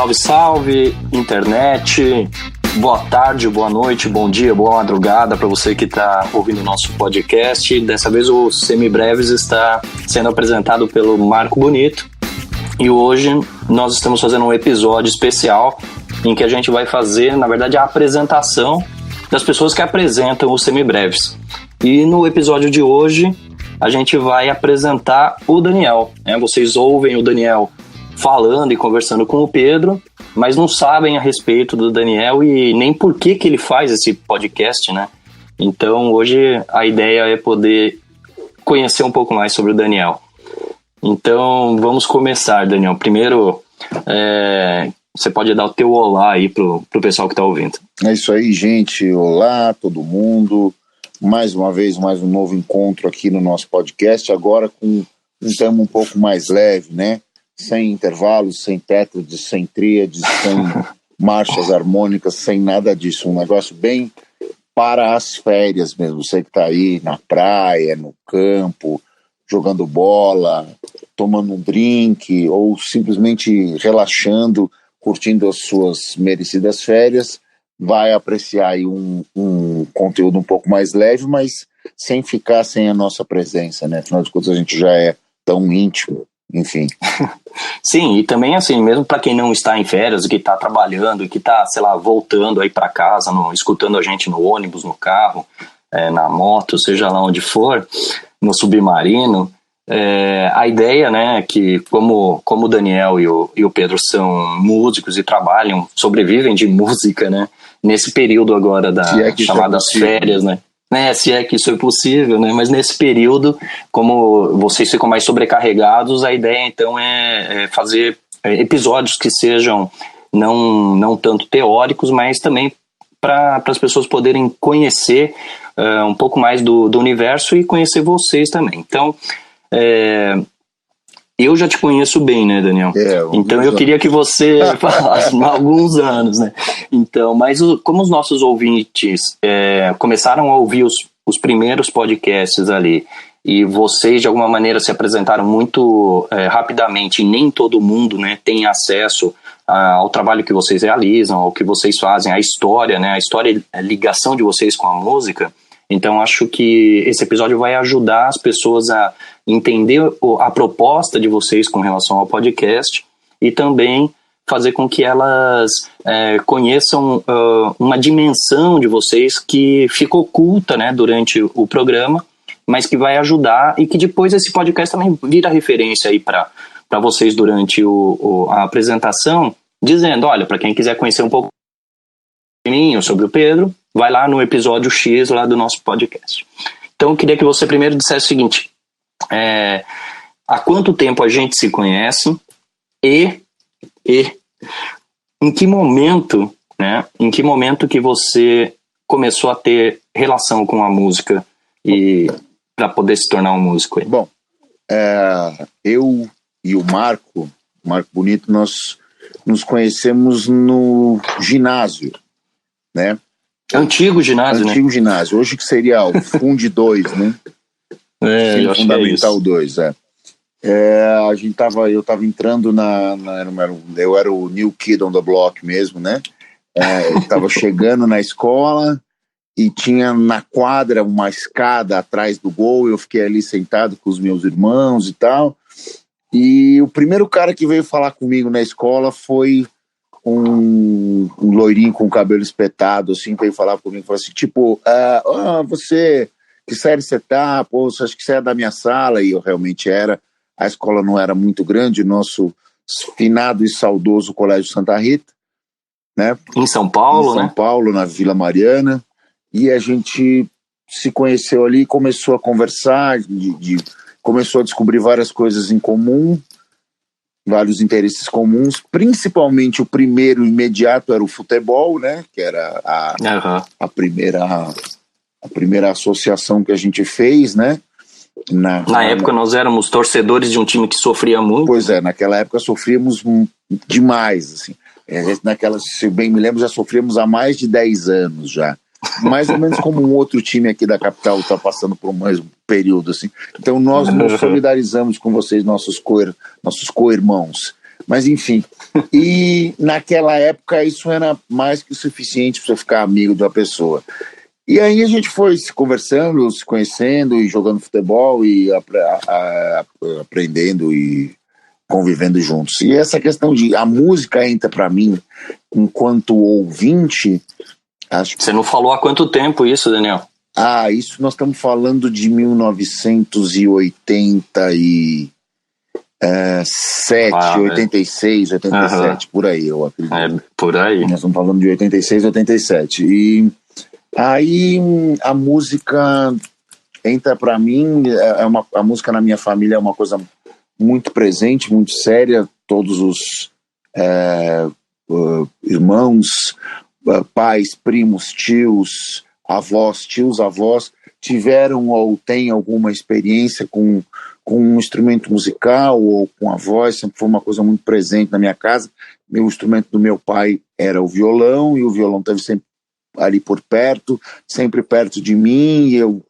Salve, salve, internet. Boa tarde, boa noite, bom dia, boa madrugada para você que está ouvindo o nosso podcast. Dessa vez o Semibreves está sendo apresentado pelo Marco Bonito. E hoje nós estamos fazendo um episódio especial em que a gente vai fazer, na verdade, a apresentação das pessoas que apresentam o Semibreves. E no episódio de hoje a gente vai apresentar o Daniel, né? Vocês ouvem o Daniel falando e conversando com o Pedro, mas não sabem a respeito do Daniel e nem por que ele faz esse podcast, né? Então hoje a ideia é poder conhecer um pouco mais sobre o Daniel. Então vamos começar, Daniel. Primeiro, você pode dar o teu olá aí pro pessoal que está ouvindo. É isso aí, gente. Olá, todo mundo. Mais uma vez, mais um novo encontro aqui no nosso podcast, agora com um tema um pouco mais leve, né? Sem intervalos, sem tétrades, sem tríades, sem marchas harmônicas, sem nada disso. Um negócio bem para as férias mesmo. Você que está aí na praia, no campo, jogando bola, tomando um drink ou simplesmente relaxando, curtindo as suas merecidas férias, vai apreciar aí um conteúdo um pouco mais leve, mas sem ficar sem a nossa presença, né? Afinal de contas, a gente já é tão íntimo, enfim. Sim, e também assim, mesmo para quem não está em férias, que está trabalhando, que está, sei lá, voltando aí para casa, escutando a gente no ônibus, no carro, na moto, seja lá onde for, no submarino, a ideia, né, que como o Daniel e o Pedro são músicos e trabalham, sobrevivem de música, né, nesse período agora das chamadas férias, né, se é que isso é possível, né, mas nesse período, como vocês ficam mais sobrecarregados, a ideia então é fazer episódios que sejam não tanto teóricos, mas também para as pessoas poderem conhecer um pouco mais do universo e conhecer vocês também. Então, eu já te conheço bem, né, Daniel? Então eu queria que você falasse há alguns anos, né? Então, mas como os nossos ouvintes começaram a ouvir os primeiros podcasts ali e vocês de alguma maneira se apresentaram muito rapidamente e nem todo mundo, né, tem acesso ao trabalho que vocês realizam, ao que vocês fazem, à história, né? A história, a ligação de vocês com a música. Então acho que esse episódio vai ajudar as pessoas a entender a proposta de vocês com relação ao podcast e também fazer com que elas conheçam uma dimensão de vocês que ficou oculta, né, durante o programa, mas que vai ajudar e que depois esse podcast também vira referência aí para vocês durante a apresentação, dizendo, olha, para quem quiser conhecer um pouco de mim ou sobre o Pedro, vai lá no episódio X lá do nosso podcast. Então eu queria que você primeiro dissesse o seguinte, há quanto tempo a gente se conhece e em que momento, né, que você começou a ter relação com a música e para poder se tornar um músico aí? Bom, eu e o Marco Bonito, nós nos conhecemos no ginásio, né? Antigo ginásio, né? Antigo ginásio, hoje que seria o Fundi 2, né? Eu acho Fundamental 2, eu tava entrando eu era o new kid on the block mesmo, né? Eu tava chegando na escola e tinha na quadra uma escada atrás do gol, eu fiquei ali sentado com os meus irmãos e tal, e o primeiro cara que veio falar comigo na escola foi um loirinho com o cabelo espetado, assim, veio falar comigo, falou assim, tipo, você, que série você tá? Pô, acho que você é da minha sala, e eu realmente era. A escola não era muito grande, o nosso finado e saudoso Colégio Santa Rita, né? Em São Paulo, né? Em São Paulo, na Vila Mariana, e a gente se conheceu ali, começou a conversar, começou a descobrir várias coisas em comum, vários interesses comuns, principalmente o primeiro imediato era o futebol, né? Que era a primeira associação que a gente fez, né? Na época nós éramos torcedores de um time que sofria muito. Pois naquela época sofríamos demais, assim. Se bem me lembro, já sofríamos há mais de 10 anos já. Mais ou menos como um outro time aqui da capital está passando por um mesmo período, assim. Então nós nos solidarizamos com vocês, nossos co-irmãos. Mas enfim, e naquela época isso era mais que o suficiente para você ficar amigo de uma pessoa. E aí a gente foi se conversando, se conhecendo e jogando futebol e aprendendo e convivendo juntos. E essa questão de a música entra para mim enquanto ouvinte, acho que... Você não falou há quanto tempo isso, Daniel? Isso nós estamos falando de 1987, 86, 87, por aí, eu acredito. Por aí. Nós estamos falando de 86, 87. E aí a música entra para mim, a música na minha família é uma coisa muito presente, muito séria. Todos os irmãos, pais, primos, tios, avós tiveram ou têm alguma experiência com um instrumento musical ou com a voz. Sempre foi uma coisa muito presente na minha casa. O instrumento do meu pai era o violão, e o violão esteve sempre ali por perto, sempre perto de mim, e eu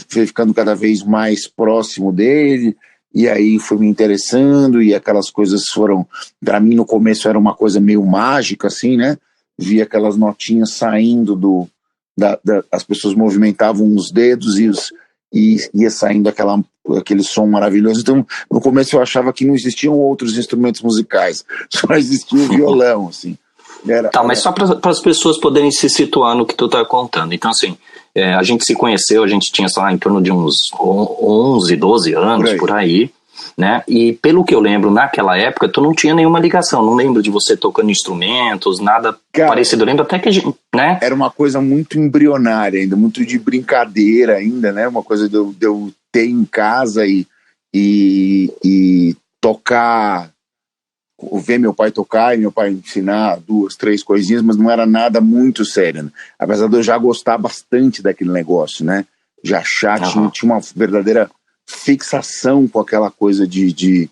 fui ficando cada vez mais próximo dele, e aí fui me interessando, e aquelas coisas foram, para mim no começo era uma coisa meio mágica, assim, né? Via aquelas notinhas saindo as pessoas movimentavam os dedos e ia saindo aquele som maravilhoso. Então, no começo eu achava que não existiam outros instrumentos musicais, só existia o violão, assim. Mas só para as pessoas poderem se situar no que tu tá contando. Então, assim, a gente se conheceu, a gente tinha, sei lá, em torno de uns 11, 12 anos, por aí, né? E pelo que eu lembro, naquela época, tu não tinha nenhuma ligação, não lembro de você tocando instrumentos, nada parecido. Eu lembro até que, né? Era uma coisa muito embrionária ainda, muito de brincadeira ainda, né? Uma coisa de eu ter em casa e tocar, ver meu pai tocar e meu pai ensinar 2, 3 coisinhas, mas não era nada muito sério, né? Apesar de eu já gostar bastante daquele negócio, né? Já achar que tinha uma verdadeira fixação com aquela coisa de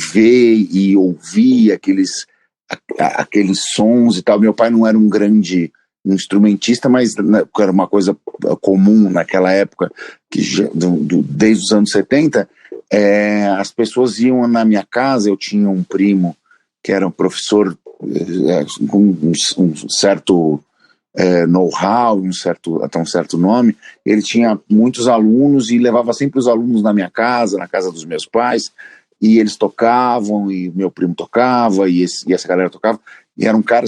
ver e ouvir aqueles sons e tal. Meu pai não era um grande instrumentista, mas era uma coisa comum naquela época, que desde os anos 70, as pessoas iam na minha casa. Eu tinha um primo que era um professor com um certo know-how, até um certo nome. Ele tinha muitos alunos e levava sempre os alunos na minha casa, na casa dos meus pais, e eles tocavam, e meu primo tocava, e essa galera tocava. E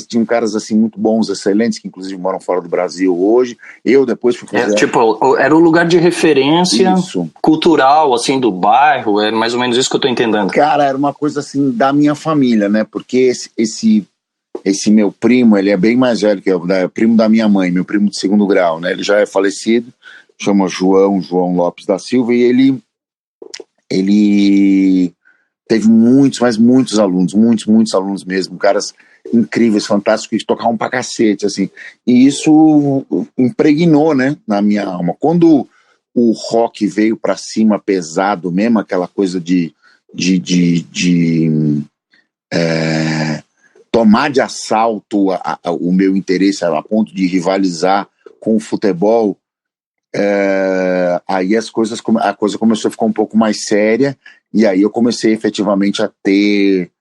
tinham caras assim muito bons, excelentes, que inclusive moram fora do Brasil hoje. Eu depois fui fazer... era um lugar de referência cultural, assim, do bairro. É mais ou menos isso que eu tô entendendo. Cara, era uma coisa assim da minha família, né? Porque esse meu primo, ele é bem mais velho que eu, primo da minha mãe, meu primo de segundo grau, né? Ele já é falecido, chama João Lopes da Silva, e ele teve muitos alunos, muitos alunos mesmo, caras incríveis, fantásticos, que tocavam pra cacete, assim. E isso impregnou, né, na minha alma. Quando o rock veio pra cima pesado mesmo, aquela coisa de tomar de assalto o meu interesse a ponto de rivalizar com o futebol, aí a coisa começou a ficar um pouco mais séria, e aí eu comecei efetivamente a ter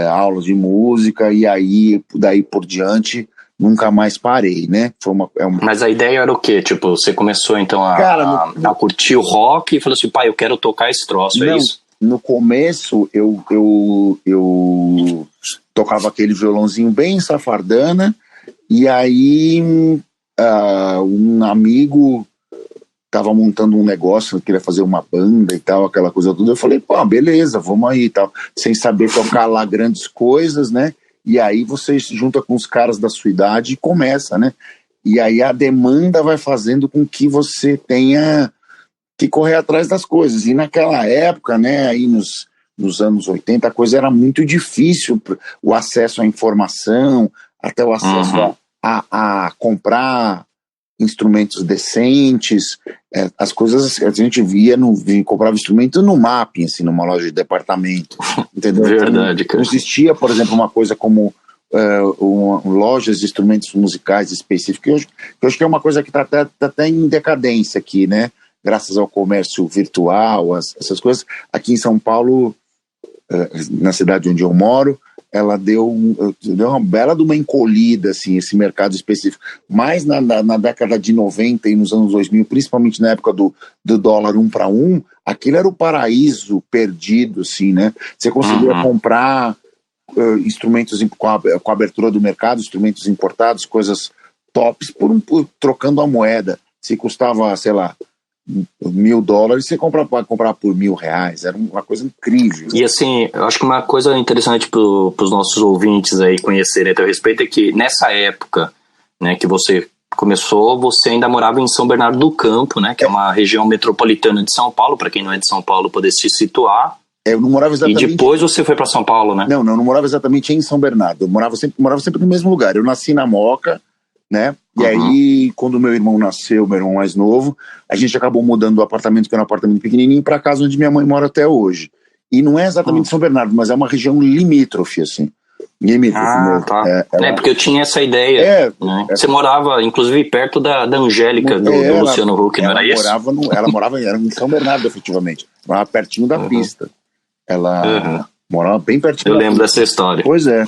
aulas de música, e aí daí por diante nunca mais parei, né? Mas a ideia era o quê? Tipo, você começou então a curtir o rock e falou assim, pai, eu quero tocar esse troço, é isso? No começo eu tocava aquele violãozinho bem safardana, e aí um amigo tava montando um negócio, queria fazer uma banda e tal, aquela coisa toda. Eu falei, pô, beleza, vamos aí e tal, sem saber tocar lá grandes coisas, né? E aí você se junta com os caras da sua idade e começa, né? E aí a demanda vai fazendo com que você tenha que correr atrás das coisas. E naquela época, né, aí nos anos 80, a coisa era muito difícil, o acesso à informação, até o acesso a comprar instrumentos decentes, as coisas a gente comprava instrumento no mapping, assim, numa loja de departamento, entendeu? Verdade, cara. Não existia, por exemplo, uma coisa como lojas de instrumentos musicais específicos, que eu acho que é uma coisa que está até em decadência aqui, né? Graças ao comércio virtual, essas coisas. Aqui em São Paulo na cidade onde eu moro, ela deu uma bela de uma encolhida, assim, esse mercado específico. Mas na década de 90 e nos anos 2000, principalmente na época do dólar 1 para 1, aquilo era o paraíso perdido, assim, né? Você conseguia comprar instrumentos com a abertura do mercado, instrumentos importados, coisas tops, trocando a moeda. Se custava, sei lá, $1.000, você pode comprar por R$1.000. Era uma coisa incrível. E assim, eu acho que uma coisa interessante para os nossos ouvintes aí conhecerem a teu respeito é que nessa época, né, que você começou, você ainda morava em São Bernardo do Campo, né, que é uma região metropolitana de São Paulo, para quem não é de São Paulo poder se situar. Eu não morava exatamente... E depois você foi para São Paulo, né? Não morava exatamente em São Bernardo. Eu morava sempre no mesmo lugar. Eu nasci na Moca, né? E aí, quando meu irmão nasceu, meu irmão mais novo, a gente acabou mudando do apartamento, que era um apartamento pequenininho, para a casa onde minha mãe mora até hoje. E não é exatamente São Bernardo, mas é uma região limítrofe, assim. Tá. Porque eu tinha essa ideia. Né? Você morava, inclusive, perto da Angélica, do Luciano Huck, não era isso? Ela morava em São Bernardo, efetivamente. Morava pertinho da pista. Ela morava bem pertinho. Eu lembro dessa história. Pois é.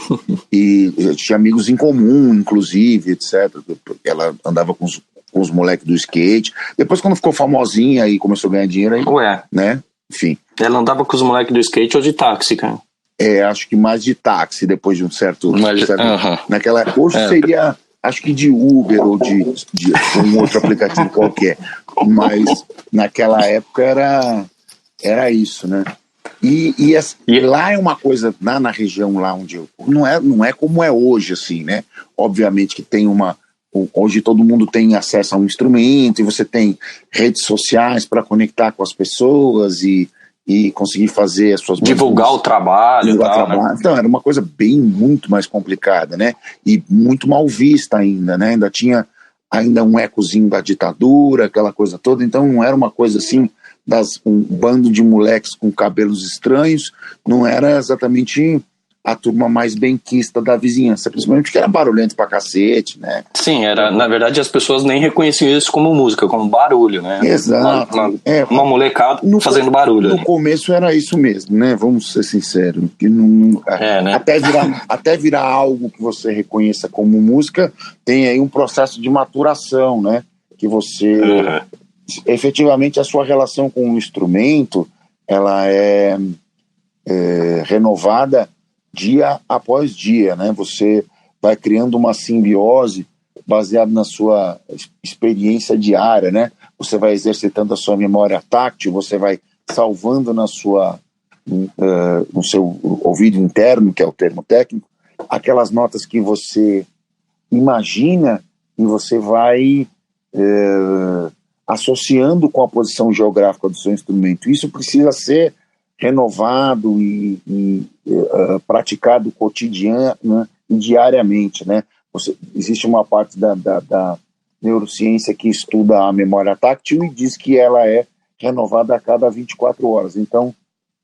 E tinha amigos em comum, inclusive, etc. Ela andava com os moleques do skate. Depois, quando ficou famosinha e começou a ganhar dinheiro, aí, né? Enfim. Ela andava com os moleques do skate ou de táxi, cara? Acho que mais de táxi, depois de um certo... Naquela... Hoje seria, acho que de Uber ou de um outro aplicativo qualquer. Mas naquela época era isso, né? E lá é uma coisa, na região lá onde eu... Não é como é hoje, assim, né? Obviamente que tem hoje todo mundo tem acesso a um instrumento e você tem redes sociais para conectar com as pessoas e conseguir fazer as suas... Divulgar o trabalho. Né? Então, era uma coisa muito mais complicada, né? E muito mal vista ainda, né? Ainda tinha um ecozinho da ditadura, aquela coisa toda. Então, não era uma coisa assim... um bando de moleques com cabelos estranhos, não era exatamente a turma mais benquista da vizinhança, principalmente porque era barulhento pra cacete, né? Sim, na verdade as pessoas nem reconheciam isso como música, como barulho, né? Exato. Uma molecada fazendo barulho. No começo era isso mesmo, né? Vamos ser sinceros. Que né? Até virar algo que você reconheça como música, tem aí um processo de maturação, né? Que você... efetivamente a sua relação com o instrumento ela é renovada dia após dia, né? Você vai criando uma simbiose baseada na sua experiência diária, né? Você vai exercitando a sua memória táctil, você vai salvando no seu ouvido interno, que é o termo técnico, aquelas notas que você imagina e você vai associando com a posição geográfica do seu instrumento. Isso precisa ser renovado e praticado cotidiano, né, e diariamente, né? Existe uma parte da neurociência que estuda a memória táctil e diz que ela é renovada a cada 24 horas. Então,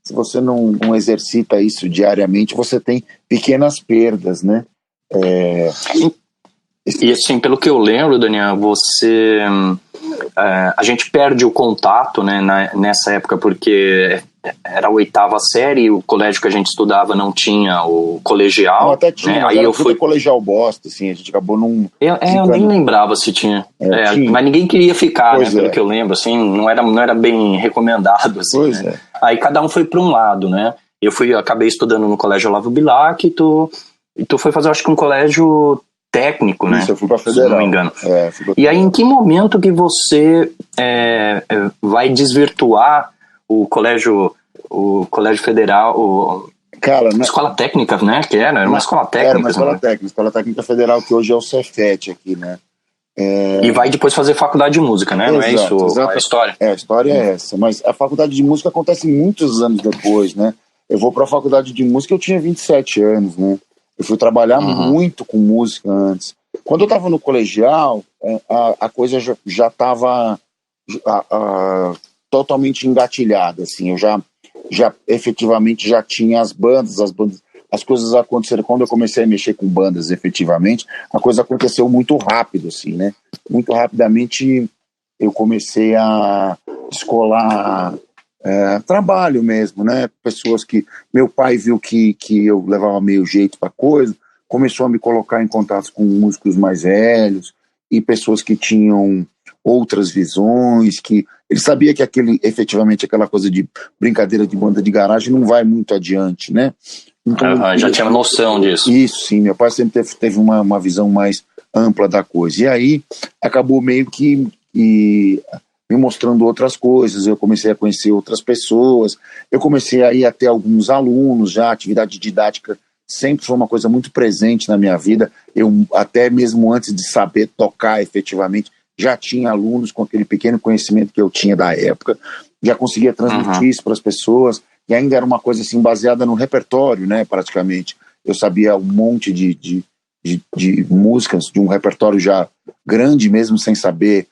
se você não exercita isso diariamente, você tem pequenas perdas, né? E assim, pelo que eu lembro, Daniel, a gente perde o contato, né, nessa época, porque era a 8ª série, o colégio que a gente estudava não tinha o colegial. Não, até tinha, né? Aí eu fui colegial bosta, assim, a gente acabou num... Eu nem lembrava se tinha. Tinha. Mas ninguém queria ficar, pois né, pelo que eu lembro, assim, não era bem recomendado, assim, pois né? Aí cada um foi para um lado, né? Eu acabei estudando no colégio Olavo Bilac e tu foi fazer, acho que um colégio técnico, né? Isso, eu fui pra Federal. Se não me engano. E aí, em que momento que você vai desvirtuar o colégio federal, Cara, escola técnica, né? Que era uma escola técnica. Era uma escola técnica, escola técnica federal, que hoje é o Cefet aqui, né? E vai depois fazer faculdade de música, né? Exato, não é isso a história? A história é essa, mas a faculdade de música acontece muitos anos depois, né? Eu vou pra faculdade de música, eu tinha 27 anos, né? Eu fui trabalhar muito com música antes. Quando eu estava no colegial, a coisa já estava totalmente engatilhada, assim. Eu já efetivamente já tinha as bandas, as coisas aconteceram. Quando eu comecei a mexer com bandas efetivamente, a coisa aconteceu muito rápido, assim, né? Muito rapidamente eu comecei a descolar trabalho mesmo, né? Pessoas que... Meu pai viu que eu levava meio jeito para coisa, começou a me colocar em contato com músicos mais velhos e pessoas que tinham outras visões, que ele sabia que efetivamente aquela coisa de brincadeira de banda de garagem não vai muito adiante, né? Então, já tinha noção disso. Isso, sim. Meu pai sempre teve uma visão mais ampla da coisa. E aí acabou meio que me mostrando outras coisas, eu comecei a conhecer outras pessoas, eu comecei a ir até alguns alunos já, atividade didática sempre foi uma coisa muito presente na minha vida, eu até mesmo antes de saber tocar efetivamente, já tinha alunos com aquele pequeno conhecimento que eu tinha da época, já conseguia transmitir isso para as pessoas, e ainda era uma coisa assim baseada no repertório, né, praticamente, eu sabia um monte de músicas, de um repertório já grande mesmo, sem saber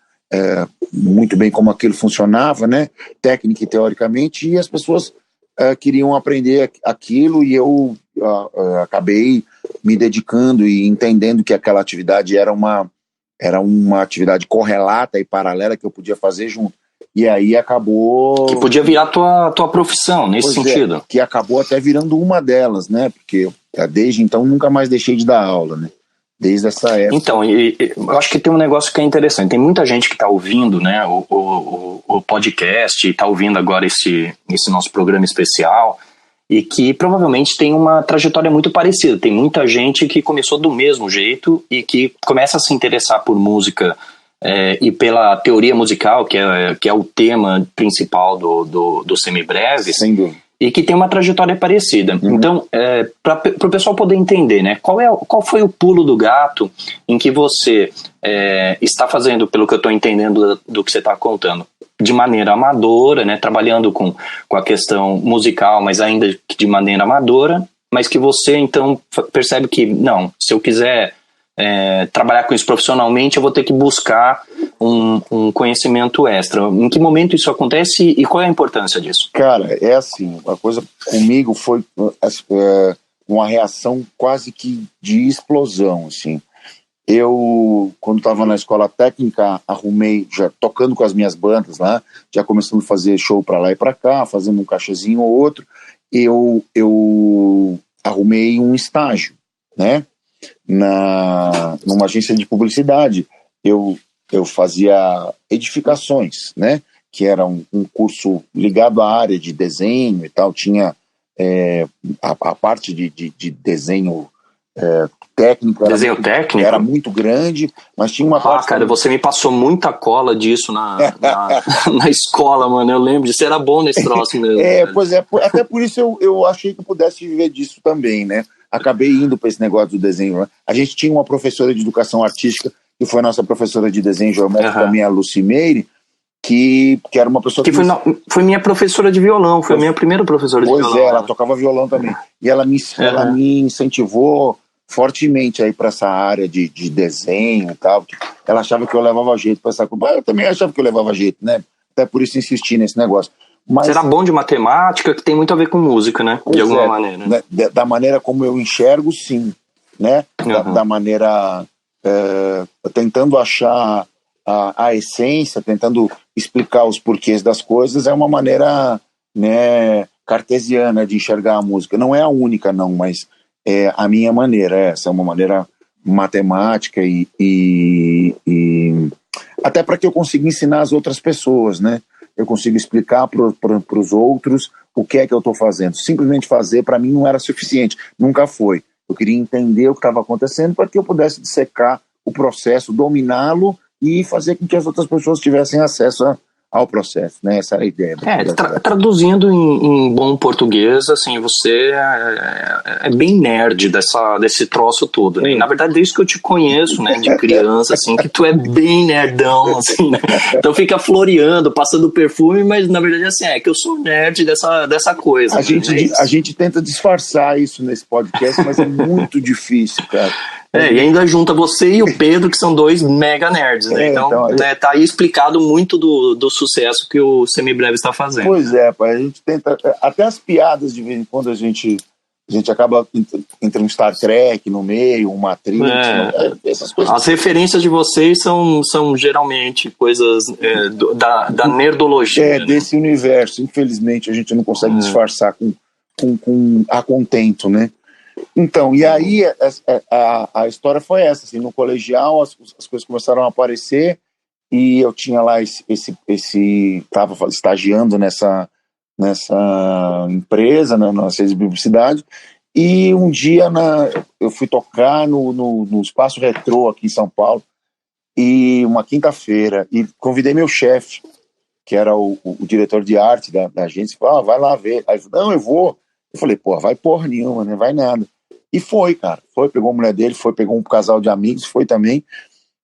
muito bem como aquilo funcionava, né, técnica e teoricamente, e as pessoas queriam aprender aquilo e eu acabei me dedicando e entendendo que aquela atividade era uma atividade correlata e paralela que eu podia fazer junto. E aí acabou... Que podia virar tua profissão, nesse sentido. Que acabou até virando uma delas, né, porque desde então nunca mais deixei de dar aula, né. Desde essa época. Então, eu acho que tem um negócio que é interessante. Tem muita gente que está ouvindo, né, o podcast, e está ouvindo agora esse nosso programa especial, e que provavelmente tem uma trajetória muito parecida. Tem muita gente que começou do mesmo jeito e que começa a se interessar por música e pela teoria musical, que é o tema principal do Semibreve. Sem dúvida. E que tem uma trajetória parecida. Então, para o pessoal poder entender, né, qual foi o pulo do gato em que você está fazendo, pelo que eu estou entendendo do que você está contando, de maneira amadora, né, trabalhando com a questão musical, mas ainda de maneira amadora, mas que você, então, percebe que, não, se eu quiser trabalhar com isso profissionalmente, eu vou ter que buscar um conhecimento extra. Em que momento isso acontece e qual é a importância disso? Cara, é assim, a coisa comigo foi uma reação quase que de explosão, assim. Eu, quando estava na escola técnica, arrumei, já tocando com as minhas bandas lá, já começando a fazer show para lá e para cá, fazendo um cachezinho ou outro, eu arrumei um estágio, né? Numa agência de publicidade. Eu fazia edificações, né? Que era um curso ligado à área de desenho e tal, tinha a parte de desenho técnico. Desenho técnico? Era muito grande, mas tinha uma parte... cara, você me passou muita cola disso na escola, mano, eu lembro disso, era bom nesse troço mesmo. Pois é, até por isso eu achei que eu pudesse viver disso também, né? Acabei indo para esse negócio do desenho. A gente tinha uma professora de educação artística, que foi a nossa professora de desenho geométrico, também a Lucy Meire, que era uma pessoa que foi minha professora de violão, foi a minha primeira professora de violão. Pois ela tocava violão também. E ela me incentivou fortemente aí para essa área de desenho e tal. Ela achava que eu levava jeito para essa coisa. Eu também achava que eu levava jeito, né? Até por isso insisti nesse negócio. Mas, você era bom de matemática, que tem muito a ver com música, né? De alguma maneira. Né? Da maneira como eu enxergo, sim. Né? Da maneira... tentando achar a essência, tentando explicar os porquês das coisas, é uma maneira, né, cartesiana de enxergar a música. Não é a única, não, mas é a minha maneira. Essa é uma maneira matemática e até para que eu consiga ensinar as outras pessoas, né? Eu consigo explicar para os outros o que é que eu estou fazendo. Simplesmente fazer, para mim, não era suficiente. Nunca foi. Eu queria entender o que estava acontecendo para que eu pudesse dissecar o processo, dominá-lo e fazer com que as outras pessoas tivessem acesso ao processo, né? Essa era a ideia. Traduzindo em bom português, assim, você é bem nerd desse troço todo, né? E, na verdade, desde que eu te conheço, né, de criança, assim, que tu é bem nerdão, assim, né? Então fica floreando, passando perfume, mas na verdade, assim, que eu sou nerd dessa coisa. A gente tenta disfarçar isso nesse podcast, mas é muito difícil, cara. E ainda junta você e o Pedro, que são dois mega nerds, né? Então, né, tá aí explicado muito do sucesso que o Semibreve está fazendo. Pois é, pai, a gente tenta, até as piadas de vez em quando a gente A gente acaba entre um Star Trek no meio, um Matrix, essas coisas. As referências de vocês são geralmente coisas da nerdologia. Né? Desse universo. Infelizmente, a gente não consegue disfarçar com a contento, né? Então, e aí a história foi essa, assim, no colegial as coisas começaram a aparecer e eu tinha lá estava estagiando nessa empresa, na Ciência de Publicidade, e um dia eu fui tocar no Espaço Retrô aqui em São Paulo, e uma quinta-feira, e convidei meu chefe, que era o diretor de arte da agência, falou, vai lá ver. Aí ele falou, não, eu vou. Eu falei, vai porra nenhuma, né? Vai nada. E foi, cara. Pegou a mulher dele, pegou um casal de amigos, foi também.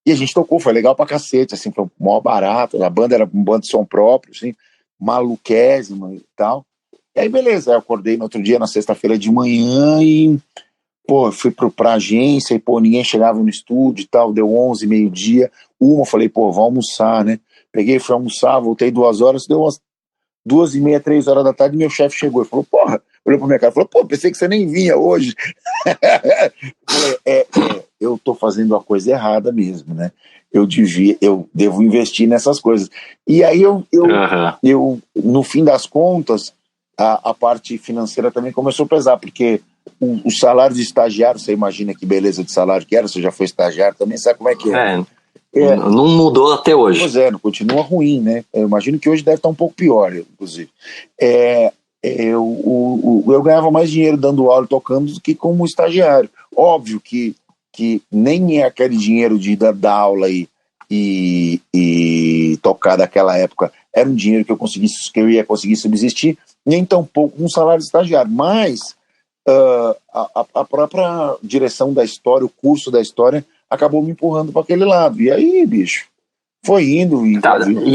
E a gente tocou, foi legal pra cacete, assim, foi mó barato. A banda era um bando de som próprio, assim, maluquésima e tal. E aí, beleza. Aí eu acordei no outro dia, na sexta-feira de manhã, e, fui pra agência, e, ninguém chegava no estúdio e tal. Deu 11, meio-dia. Falei, vamos almoçar, né? Peguei, fui almoçar, voltei 2 horas, deu umas 2h30, 3 horas da tarde, meu chefe chegou e falou, olhou pra minha cara e falou, pensei que você nem vinha hoje. Eu tô fazendo a coisa errada mesmo, né? Eu devo investir nessas coisas. E aí eu no fim das contas, a parte financeira também começou a pesar, porque o salário de estagiário, você imagina que beleza de salário que era, você já foi estagiário também, sabe como é que é? Não mudou até hoje. Pois não continua ruim, né? Eu imagino que hoje deve estar um pouco pior, inclusive. Eu ganhava mais dinheiro dando aula e tocando do que como estagiário. Óbvio que nem é aquele dinheiro de dar aula e tocar daquela época era um dinheiro que eu ia conseguir subsistir, nem tão pouco um salário de estagiário. Mas a própria direção da história, o curso da história, acabou me empurrando para aquele lado. E aí, bicho, foi indo. E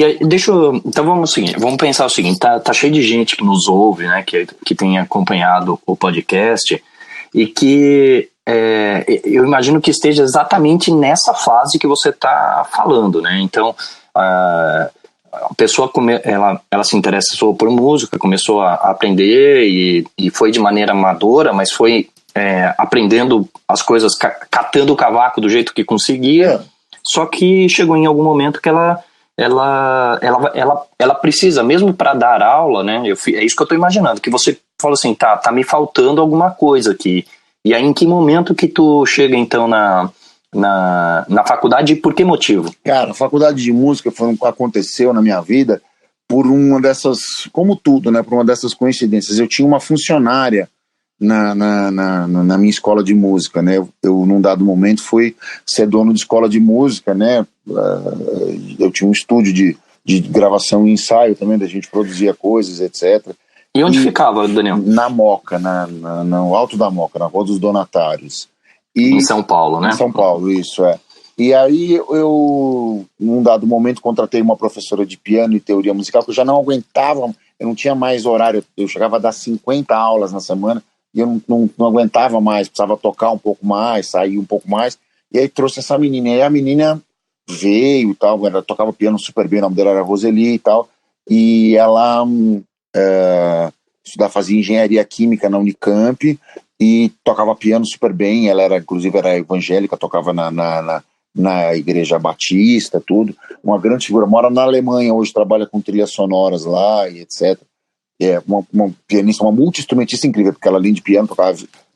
aí, então vamos pensar o seguinte, tá cheio de gente que nos ouve, né, que tem acompanhado o podcast e que eu imagino que esteja exatamente nessa fase que você está falando, né? Então a pessoa ela se interessou por música, começou a aprender e foi de maneira amadora, mas foi aprendendo as coisas, catando o cavaco do jeito que conseguia, só que chegou em algum momento que ela precisa, mesmo para dar aula, né? É isso que eu estou imaginando, que você falou assim, tá me faltando alguma coisa aqui. E aí, em que momento que tu chega, então, na faculdade e por que motivo? Cara, a faculdade de música aconteceu na minha vida por uma dessas, como tudo, né? Por uma dessas coincidências. Eu tinha uma funcionária na minha escola de música, né? Eu num dado momento, fui ser dono de escola de música, né? Eu tinha um estúdio de gravação e ensaio também, da gente produzia coisas, etc. E onde ficava, Daniel? Na Moca, no Alto da Moca, na Rua dos Donatários. Em São Paulo, né? Em São Paulo, isso, E aí eu, num dado momento, contratei uma professora de piano e teoria musical, que eu já não aguentava, eu não tinha mais horário, eu chegava a dar 50 aulas na semana, e eu não aguentava mais, precisava tocar um pouco mais, sair um pouco mais, e aí trouxe essa menina, e aí a menina veio e tal, ela tocava piano super bem, o nome dela era Roseli e tal, e ela fazia engenharia química na Unicamp, e tocava piano super bem, ela inclusive era evangélica, tocava na igreja batista, tudo, uma grande figura, mora na Alemanha, hoje trabalha com trilhas sonoras lá, e etc. Uma pianista, uma multi-instrumentista incrível, porque ela, além de piano,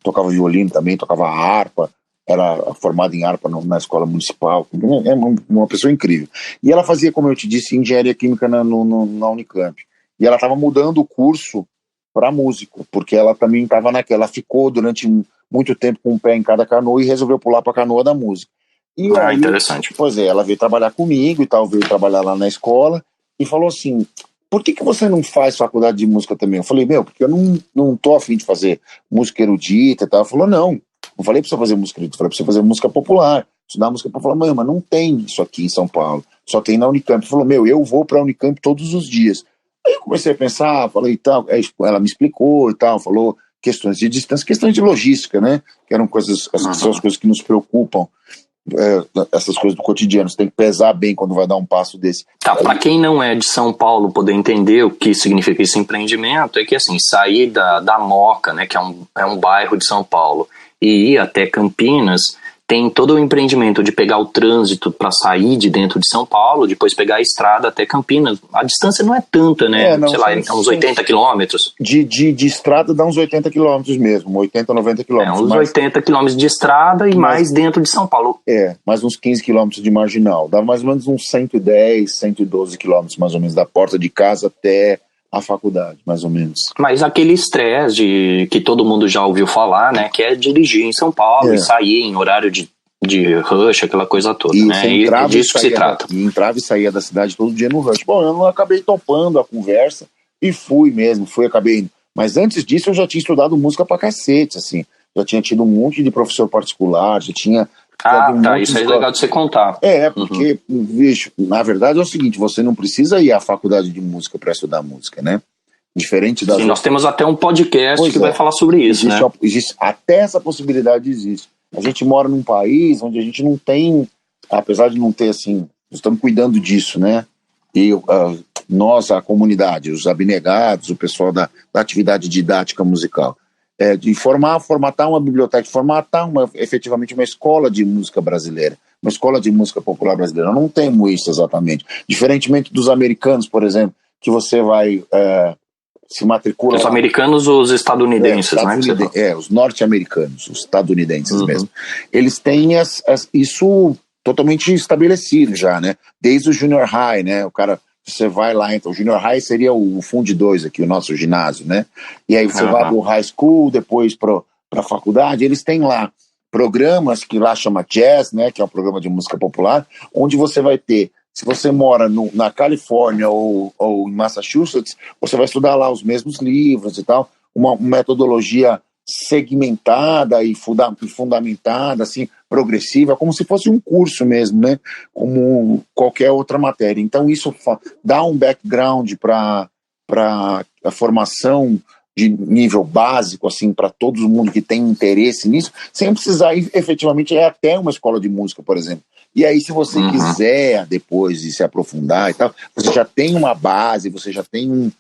tocava violino também, tocava harpa, era formada em harpa na escola municipal, é uma pessoa incrível. E ela fazia, como eu te disse, engenharia química na Unicamp. E ela estava mudando o curso para músico, porque ela também estava naquela, ela ficou durante muito tempo com um pé em cada canoa e resolveu pular para a canoa da música. E aí, interessante. Pois ela veio trabalhar comigo e tal, veio trabalhar lá na escola e falou assim, por que você não faz faculdade de música também? Eu falei, porque eu não tô afim de fazer música erudita e tal. Ela falou, não falei pra você fazer música erudita, falei pra você fazer música popular, estudar música popular. Mãe, mas não tem isso aqui em São Paulo, só tem na Unicamp. Falou, eu vou pra Unicamp todos os dias. Aí eu comecei a pensar, falei e tal, ela me explicou e tal, falou questões de distância, questões de logística, né, que eram coisas, são as coisas que nos preocupam essas coisas do cotidiano. Você tem que pesar bem quando vai dar um passo desse. Tá, para quem não é de São Paulo poder entender o que significa esse empreendimento, é que assim, sair da Moca, né, que é um bairro de São Paulo, e ir até Campinas, tem todo o empreendimento de pegar o trânsito para sair de dentro de São Paulo, depois pegar a estrada até Campinas. A distância não é tanta, né? Sei lá, uns 80 quilômetros. De estrada dá uns 80 quilômetros mesmo, 80, 90 quilômetros. Uns 80 quilômetros de estrada e mais dentro de São Paulo. Mais uns 15 quilômetros de marginal. Dá mais ou menos uns 110, 112 quilômetros, mais ou menos, da porta de casa até a faculdade, mais ou menos. Mas aquele estresse que todo mundo já ouviu falar, né, que é dirigir em São Paulo e sair em horário de rush, aquela coisa toda, né, e disso que se trata. E entrava e saía da cidade todo dia no rush. Bom, eu não acabei topando a conversa e acabei indo. Mas antes disso eu já tinha estudado música pra cacete, assim. Já tinha tido um monte de professor particular, já tinha... isso aí é legal de você contar. Porque, bicho, na verdade é o seguinte, você não precisa ir à faculdade de música para estudar música, né? Diferente das... Sim, nós temos até um podcast que vai falar sobre isso, né? Até essa possibilidade existe. A gente mora num país onde a gente não tem, apesar de não ter, assim, nós estamos cuidando disso, né? E nós, a comunidade, os abnegados, o pessoal da atividade didática musical, de formatar uma biblioteca, formatar efetivamente uma escola de música brasileira, uma escola de música popular brasileira. Não temos isso exatamente. Diferentemente dos americanos, por exemplo, que você vai se matricula... Os americanos ou os estadunidenses, né? Os norte-americanos, os estadunidenses mesmo. Eles têm isso totalmente estabelecido já, né? Desde o junior high, né? O cara... Você vai lá, então, o Junior High seria o Fundo 2 aqui, o nosso ginásio, né? E aí você vai pro High School, depois pra faculdade, eles têm lá programas que lá chama Jazz, né? Que é um programa de música popular, onde você vai ter, se você mora na Califórnia ou em Massachusetts, você vai estudar lá os mesmos livros e tal, uma metodologia segmentada e fundamentada, assim, progressiva, como se fosse um curso mesmo, né? Como qualquer outra matéria. Então isso dá um background para a formação de nível básico, assim, para todo mundo que tem interesse nisso, sem precisar ir efetivamente até uma escola de música, por exemplo. E aí, se você quiser depois de se aprofundar e tal, você já tem uma base, você já tem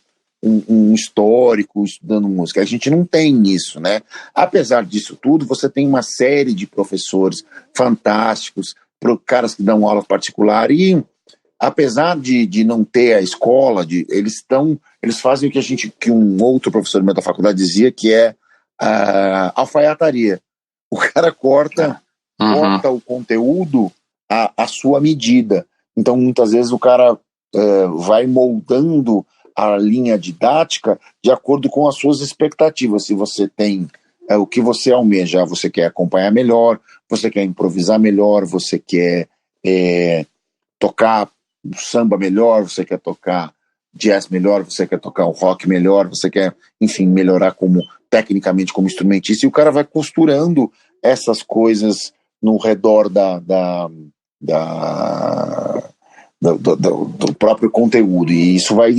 um histórico estudando música. A gente não tem isso, né? Apesar disso tudo, você tem uma série de professores fantásticos, caras que dão aula particular, e apesar de não ter a escola, eles fazem o que um outro professor meu da faculdade dizia, que é a alfaiataria. O cara corta o conteúdo à sua medida. Então, muitas vezes, o cara vai moldando a linha didática de acordo com as suas expectativas. Se você tem o que você almeja, você quer acompanhar melhor, você quer improvisar melhor, você quer tocar samba melhor, você quer tocar jazz melhor, você quer tocar o rock melhor, você quer, enfim, melhorar tecnicamente como instrumentista, e o cara vai costurando essas coisas no redor do próprio conteúdo, e isso vai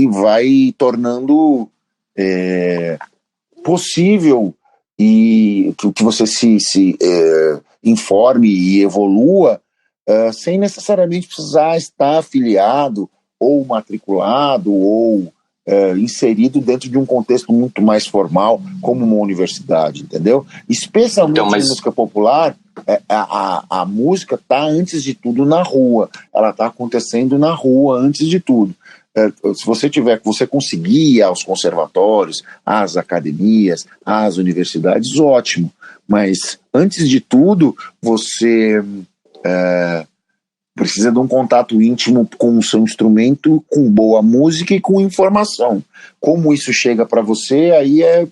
tornando possível e que você se informe e evolua sem necessariamente precisar estar afiliado ou matriculado ou inserido dentro de um contexto muito mais formal como uma universidade, entendeu? Especialmente em música popular, a música está antes de tudo na rua, ela está acontecendo na rua antes de tudo. Se você conseguir ir aos conservatórios, às academias, às universidades, ótimo, mas antes de tudo você precisa de um contato íntimo com o seu instrumento, com boa música e com informação. Como isso chega para você, aí é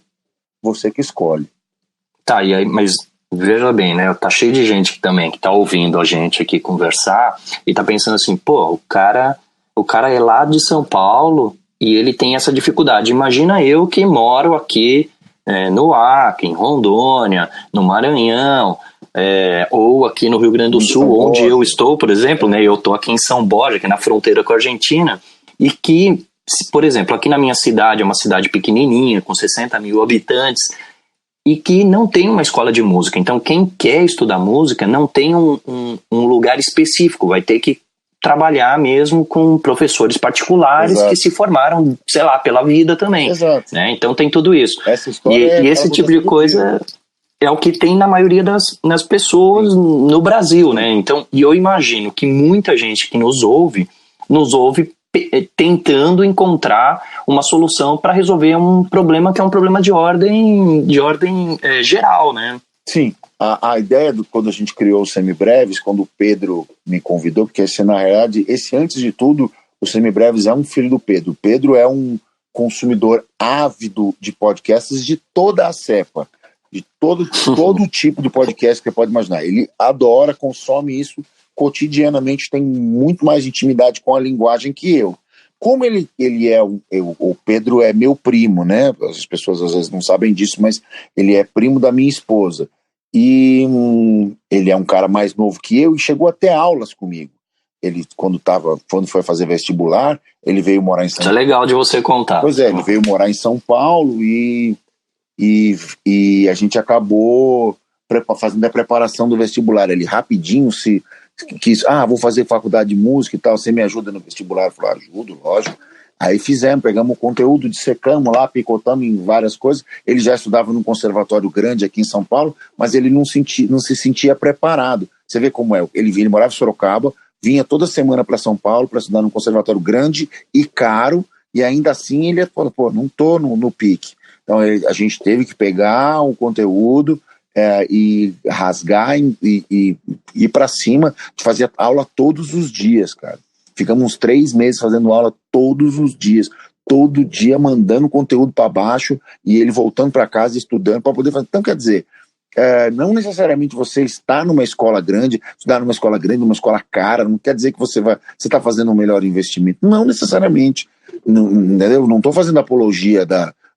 você que escolhe. Tá, e aí, mas veja bem, né? Tá cheio de gente também que tá ouvindo a gente aqui conversar e tá pensando assim, pô, o cara é lá de São Paulo e ele tem essa dificuldade. Imagina eu que moro aqui no Acre, em Rondônia, no Maranhão, ou aqui no Rio Grande do Sul, onde eu estou, por exemplo, né? Eu estou aqui em São Borja, aqui na fronteira com a Argentina, e que, por exemplo, aqui na minha cidade, é uma cidade pequenininha, com 60 mil habitantes, e que não tem uma escola de música. Então, quem quer estudar música não tem um lugar específico, vai ter que trabalhar mesmo com professores particulares. Exato. Que se formaram, sei lá, pela vida também. Exato. Né? Então tem tudo isso. Essa história e esse tipo de coisa é o que tem na maioria das pessoas no Brasil, né? Então, e eu imagino que muita gente que nos ouve tentando encontrar uma solução para resolver um problema que é um problema de ordem geral, né? Sim, a ideia quando a gente criou os Semibreves, quando o Pedro me convidou, porque na realidade, antes de tudo, o Semibreves é um filho do Pedro. O Pedro é um consumidor ávido de podcasts de toda a cepa, de todo tipo de podcast que você pode imaginar. Ele adora, consome isso cotidianamente, tem muito mais intimidade com a linguagem que eu. Como o Pedro é meu primo, né? As pessoas às vezes não sabem disso, mas ele é primo da minha esposa. E ele é um cara mais novo que eu e chegou a ter aulas comigo. Ele, quando foi fazer vestibular, ele veio morar em São Paulo. Isso é legal de você contar. Pois é, ele veio morar em São Paulo e a gente acabou fazendo a preparação do vestibular. Ele rapidinho quis, vou fazer faculdade de música e tal, você me ajuda no vestibular? Eu falei, ajudo, lógico. Aí pegamos o conteúdo, dissecamos lá, picotamos em várias coisas. Ele já estudava num conservatório grande aqui em São Paulo, mas ele não se sentia preparado. Você vê como é, ele morava em Sorocaba, vinha toda semana para São Paulo para estudar num conservatório grande e caro, e ainda assim ele falou, não tô no pique. Então a gente teve que pegar o conteúdo, e rasgar e ir para cima, de fazer aula todos os dias, cara. Ficamos uns 3 meses fazendo aula todos os dias, todo dia mandando conteúdo para baixo e ele voltando para casa estudando para poder fazer. Então, quer dizer, não necessariamente você está numa escola grande, estudar numa escola grande, numa escola cara, não quer dizer que você está fazendo um melhor investimento. Não necessariamente. Entendeu? Não estou fazendo apologia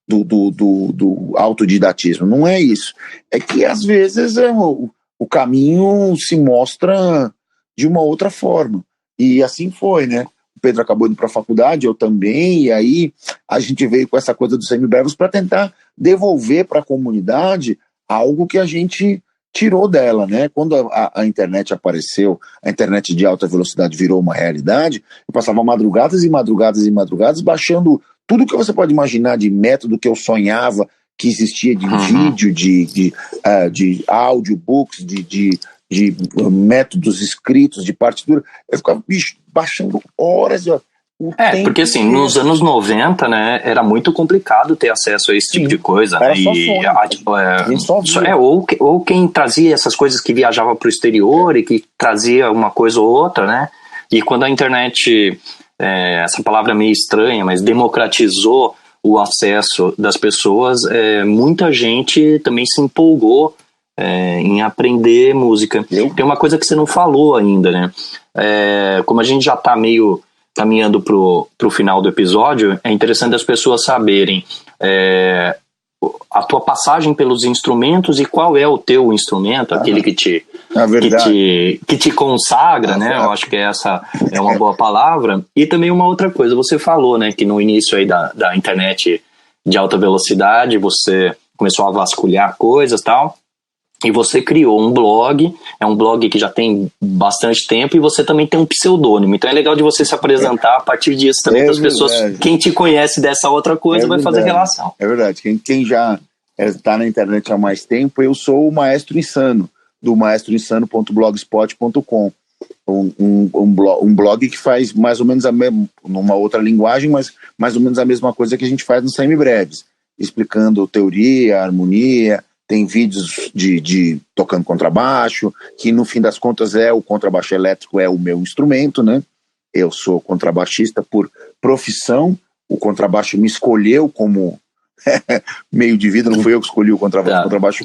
do autodidatismo, não é isso. É que às vezes o caminho se mostra de uma outra forma. E assim foi, né? O Pedro acabou indo para a faculdade, eu também, e aí a gente veio com essa coisa dos Semibreves para tentar devolver para a comunidade algo que a gente tirou dela, né? Quando a internet apareceu, a internet de alta velocidade virou uma realidade, eu passava madrugadas e madrugadas e madrugadas baixando tudo que você pode imaginar de método que eu sonhava que existia de vídeo, de audiobooks, de métodos escritos, de partitura. Eu ficava baixando horas. Porque assim, nos anos 90, né, era muito complicado ter acesso a esse tipo de coisa. Era né? só Ou quem trazia essas coisas que viajava para o exterior e que trazia uma coisa ou outra, né? E quando a internet... essa palavra é meio estranha, mas democratizou o acesso das pessoas, muita gente também se empolgou em aprender música. Tem uma coisa que você não falou ainda, né? Como a gente já está meio caminhando pro final do episódio, é interessante as pessoas saberem a tua passagem pelos instrumentos e qual é o teu instrumento, aquele que te consagra, né? Eu acho que essa é uma boa palavra. E também uma outra coisa, você falou, né, que no início aí da internet de alta velocidade, você começou a vasculhar coisas e tal, e você criou um blog, é um blog que já tem bastante tempo, e você também tem um pseudônimo. Então é legal de você se apresentar a partir disso também, para as pessoas, quem te conhece dessa outra coisa vai fazer relação. É verdade, quem já está na internet há mais tempo, eu sou o Maestro Insano, do maestroinsano.blogspot.com, um blog que faz mais ou menos numa outra linguagem, mas mais ou menos a mesma coisa que a gente faz no Semibreves, explicando teoria, harmonia. Tem vídeos de tocando contrabaixo, que no fim das contas o contrabaixo elétrico é o meu instrumento, né? Eu sou contrabaixista por profissão, o contrabaixo me escolheu como meio de vida, não fui eu que escolhi o contrabaixo.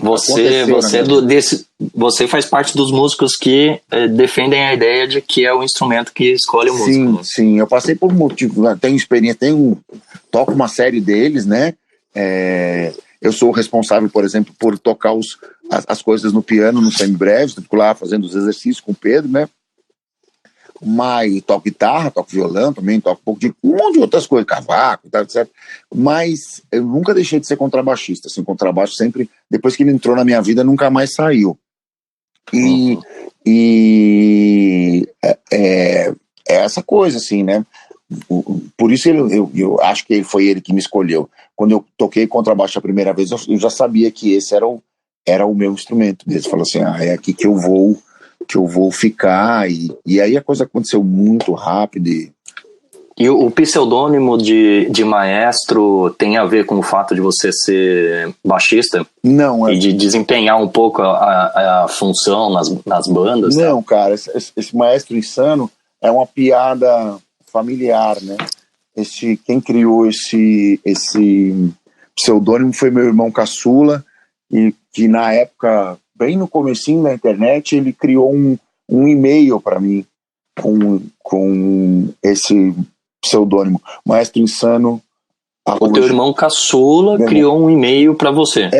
Você faz parte dos músicos que defendem a ideia de que é o instrumento que escolhe o músico. Sim, eu passei por motivo, tenho experiência, toco uma série deles, né? Eu sou o responsável, por exemplo, por tocar as coisas no piano, no Semibreves, fico lá fazendo os exercícios com o Pedro, né? mas toco guitarra, toco violão também, toco um pouco de um monte de outras coisas, cavaco, tá, etc. Mas eu nunca deixei de ser contrabaixista. Assim, contrabaixo sempre, depois que ele entrou na minha vida, nunca mais saiu. E é essa coisa, assim, né? Por isso eu acho que foi ele que me escolheu. Quando eu toquei contrabaixo a primeira vez, eu já sabia que esse era o meu instrumento. Ele falou assim, é aqui que eu vou ficar. E aí a coisa aconteceu muito rápido. E o pseudônimo de maestro tem a ver com o fato de você ser baixista? Não. E de desempenhar um pouco a função nas bandas? Não, tá? Cara, esse maestro insano é uma piada familiar, né? Quem criou esse pseudônimo foi meu irmão caçula, e que na época, bem no comecinho da internet, ele criou um e-mail para mim com esse pseudônimo, Maestro Insano. O teu irmão caçula criou um e-mail para você.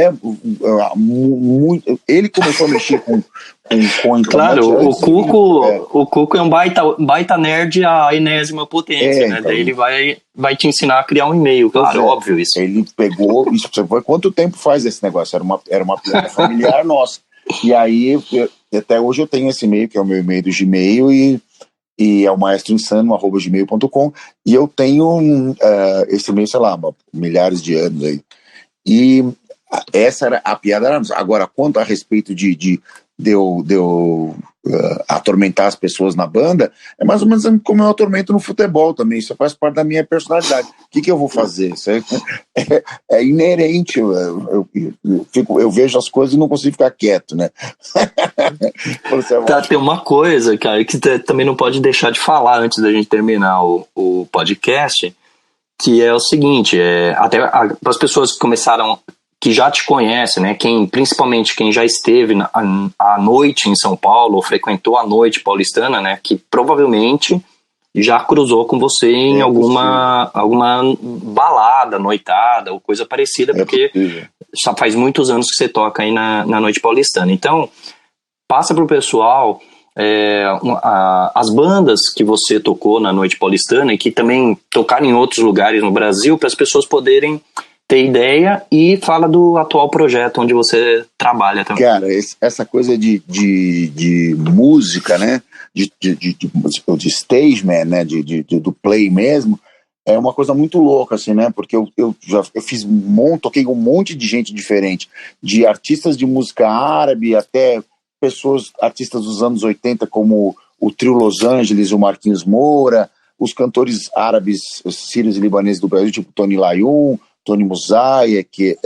Ele começou a mexer com claro, o Cuco é um baita nerd à enésima potência, né? Então, daí ele vai te ensinar a criar um e-mail, claro, óbvio isso. Ele pegou, isso você foi, quanto tempo faz esse negócio? Era uma piada familiar nossa. E aí, até hoje eu tenho esse e-mail, que é o meu e-mail do Gmail, e é o maestroinsano@gmail.com, e eu tenho esse e-mail, sei lá, milhares de anos aí. E essa era a piada. Agora, quanto a respeito de eu atormentar as pessoas na banda, é mais ou menos como eu atormento no futebol também. Isso faz parte da minha personalidade. O que eu vou fazer? Isso é inerente. Eu vejo as coisas e não consigo ficar quieto, né? Tem uma coisa, cara, que também não pode deixar de falar antes da gente terminar o podcast, que é o seguinte, até as pessoas que começaram, que já te conhecem, né, principalmente quem já esteve à noite em São Paulo, ou frequentou a noite paulistana, né, que provavelmente já cruzou com você em alguma balada, noitada, ou coisa parecida, porque já faz muitos anos que você toca aí na noite paulistana. Então, passa pro pessoal as bandas que você tocou na noite paulistana e que também tocaram em outros lugares no Brasil, para as pessoas poderem ter ideia, e fala do atual projeto onde você trabalha também. Cara, essa coisa de música, né, de stage man, né, do play mesmo, é uma coisa muito louca, assim, né, porque eu toquei com um monte de gente diferente, de artistas de música árabe até artistas dos anos 80, como o Trio Los Angeles, o Marquinhos Moura, os cantores árabes, sírios e libaneses do Brasil, tipo Tony Layun, Tony Musaia, que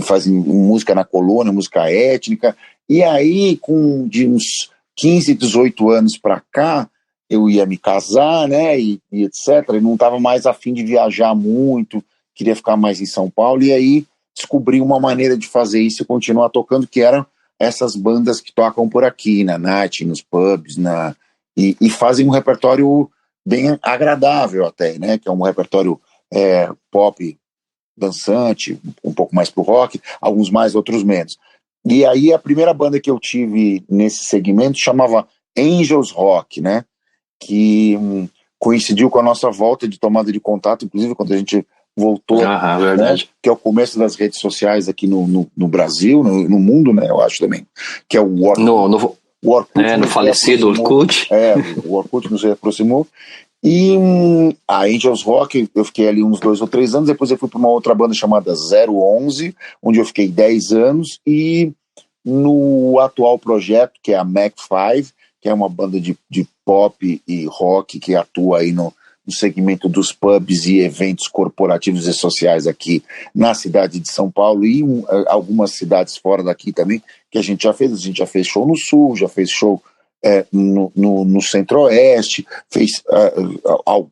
fazem música na colônia, música étnica. E aí, de uns 15, 18 anos para cá, eu ia me casar, né, e etc. E não estava mais a fim de viajar muito, queria ficar mais em São Paulo, e aí descobri uma maneira de fazer isso e continuar tocando, que eram essas bandas que tocam por aqui, na night, nos pubs, e fazem um repertório bem agradável até, né, que é um repertório pop dançante, um pouco mais pro rock, alguns mais, outros menos. E aí a primeira banda que eu tive nesse segmento chamava Angels Rock, né, que coincidiu com a nossa volta de tomada de contato, inclusive quando a gente voltou, verdade. Né, que é o começo das redes sociais aqui no Brasil, no mundo, né, eu acho também, que é o Orkut. O Orkut no falecido Orkut. O Orkut nos aproximou. E a Angels Rock, eu fiquei ali uns 2 ou 3 anos, depois eu fui para uma outra banda chamada 011, onde eu fiquei 10 anos, e no atual projeto, que é a Mac 5, que é uma banda de pop e rock que atua aí no segmento dos pubs e eventos corporativos e sociais aqui na cidade de São Paulo e algumas cidades fora daqui também, que a gente já fez show no Sul, já fez show no Centro-Oeste,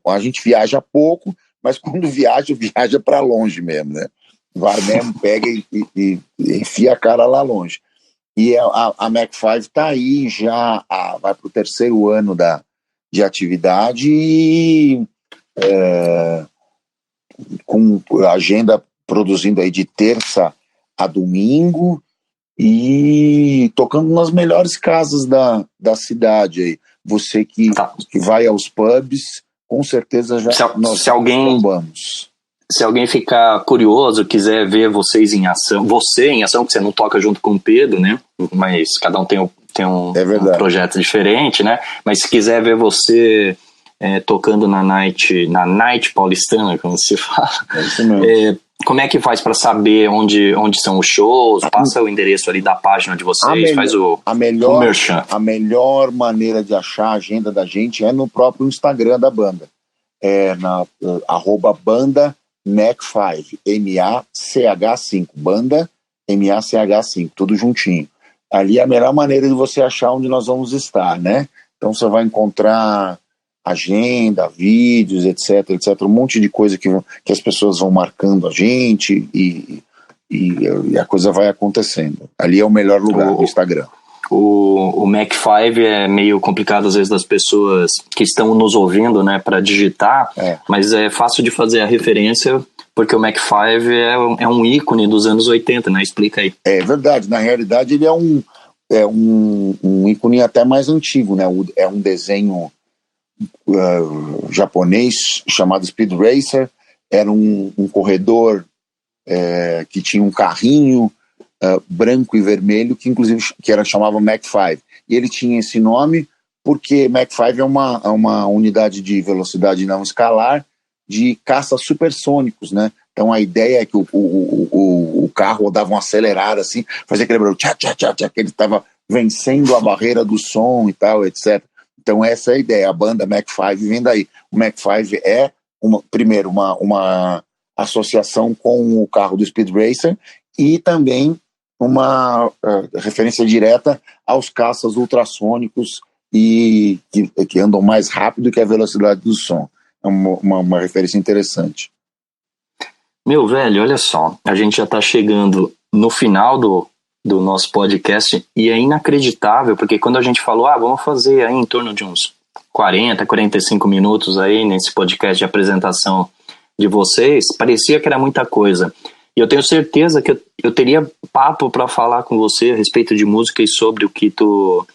a gente viaja pouco, mas quando viaja para longe mesmo, né? Vai mesmo, pega e enfia a cara lá longe. E a Mac 5 está aí já, vai para o 3º ano de atividade, e com a agenda produzindo aí de terça a domingo, e tocando nas melhores casas da cidade aí. Você que vai aos pubs, com certeza nós bombamos. Se alguém ficar curioso, quiser ver vocês em ação, que você não toca junto com o Pedro, né? Mas cada um tem um projeto diferente, né? Mas se quiser ver você tocando na night paulistana, como se fala, como é que faz para saber onde são os shows? Passa o endereço ali da página de vocês, faz o merchan. A melhor maneira de achar a agenda da gente é no próprio Instagram da banda. Na @banda MACH5, MACH5, banda MACH5, tudo juntinho. Ali é a melhor maneira de você achar onde nós vamos estar, né? Então você vai encontrar agenda, vídeos, etc, um monte de coisa que as pessoas vão marcando a gente e a coisa vai acontecendo. Ali é o melhor lugar, o Instagram. O MACH5 é meio complicado às vezes das pessoas que estão nos ouvindo, né, para digitar, mas é fácil de fazer a referência, porque o MACH5 é um ícone dos anos 80, né? Explica aí. É verdade, na realidade ele é um ícone até mais antigo, né? É um desenho japonês chamado Speed Racer. Era um corredor que tinha um carrinho branco e vermelho, que inclusive chamava MACH5, e ele tinha esse nome porque MACH5 é uma unidade de velocidade não escalar de caças supersônicos, né? Então a ideia é que o carro dava um acelerar assim, fazia aquele barulho, tchá, tchá, tchá, tchá, que ele estava vencendo a barreira do som e tal, etc. Então essa é a ideia, a banda MACH5 vem daí. O MACH5 é primeiro uma associação com o carro do Speed Racer e também uma referência direta aos caças ultrassônicos e que andam mais rápido que a velocidade do som. É uma referência interessante. Meu velho, olha só, a gente já está chegando no final do nosso podcast e é inacreditável, porque quando a gente falou, vamos fazer aí em torno de uns 45 minutos aí nesse podcast de apresentação de vocês, parecia que era muita coisa. E eu tenho certeza que eu teria papo para falar com você a respeito de música e sobre o que tu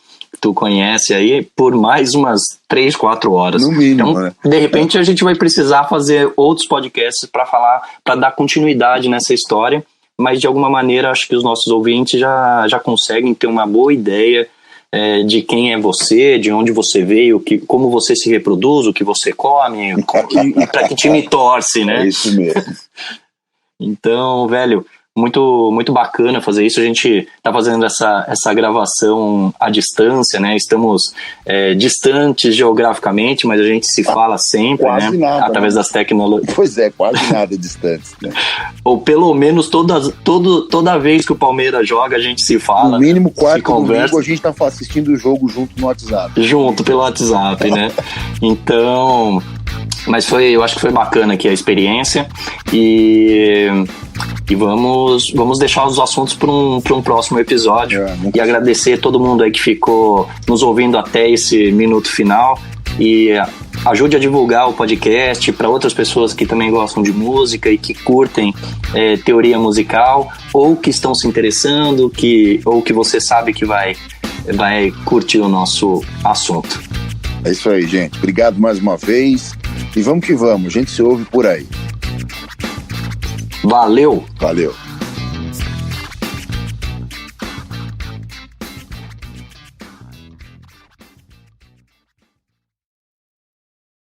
conhece aí por mais umas 3, 4 horas. No mínimo, então, né? De repente a gente vai precisar fazer outros podcasts para dar continuidade nessa história, mas de alguma maneira acho que os nossos ouvintes já conseguem ter uma boa ideia de quem é você, de onde você veio, como você se reproduz, o que você come e para que time torce, né? É isso mesmo. Então, velho, muito, muito bacana fazer isso. A gente tá fazendo essa gravação à distância, né? Estamos distantes geograficamente, mas a gente se fala sempre, quase né? Nada, através das tecnologias. Pois é, quase nada distantes, né? Ou pelo menos toda vez que o Palmeiras joga, a gente se fala. No mínimo, né? quarto domingo, a gente tá assistindo o jogo junto no WhatsApp. Junto, pelo WhatsApp, né? Então... Mas eu acho que foi bacana aqui a experiência e vamos deixar os assuntos para um próximo episódio e agradecer todo mundo aí que ficou nos ouvindo até esse minuto final e ajude a divulgar o podcast para outras pessoas que também gostam de música e que curtem teoria musical ou que estão se interessando ou que você sabe que vai curtir o nosso assunto. É isso aí, gente. Obrigado mais uma vez. E vamos que vamos. A gente se ouve por aí. Valeu! Valeu!